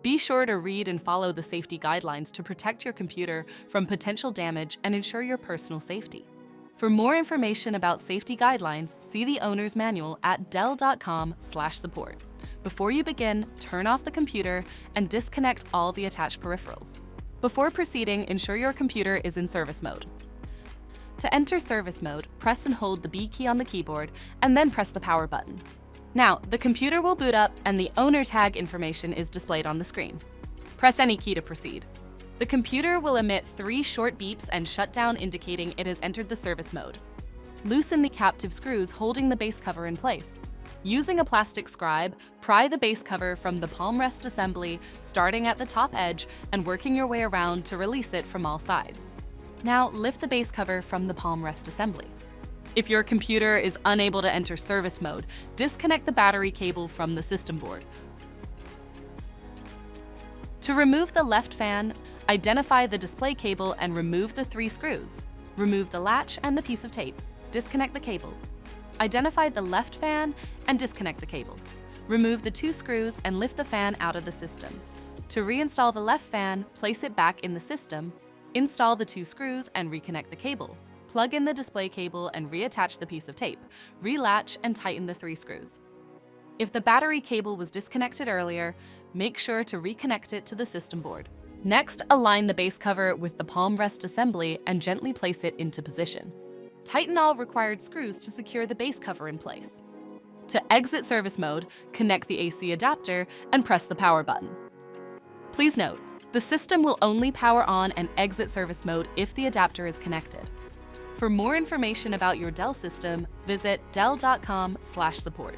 Be sure to read and follow the safety guidelines to protect your computer from potential damage and ensure your personal safety. For more information about safety guidelines, see the owner's manual at dell.com/support. Before you begin, turn off the computer and disconnect all the attached peripherals. Before proceeding, ensure your computer is in service mode. To enter service mode, press and hold the B key on the keyboard and then press the power button. Now, the computer will boot up and the owner tag information is displayed on the screen. Press any key to proceed. The computer will emit 3 short beeps and shut down, indicating it has entered the service mode. Loosen the captive screws holding the base cover in place. Using a plastic scribe, pry the base cover from the palm rest assembly, starting at the top edge and working your way around to release it from all sides. Now, lift the base cover from the palm rest assembly. If your computer is unable to enter service mode, disconnect the battery cable from the system board. To remove the left fan, identify the display cable and remove the 3 screws. Remove the latch and the piece of tape. Disconnect the cable. Identify the left fan and disconnect the cable. Remove the 2 screws and lift the fan out of the system. To reinstall the left fan, place it back in the system. Install the 2 screws and reconnect the cable. Plug in the display cable and reattach the piece of tape. Relatch and tighten the 3 screws. If the battery cable was disconnected earlier, make sure to reconnect it to the system board. Next, align the base cover with the palm rest assembly and gently place it into position. Tighten all required screws to secure the base cover in place. To exit service mode, connect the AC adapter and press the power button. Please note, the system will only power on and exit service mode if the adapter is connected. For more information about your Dell system, visit dell.com/support.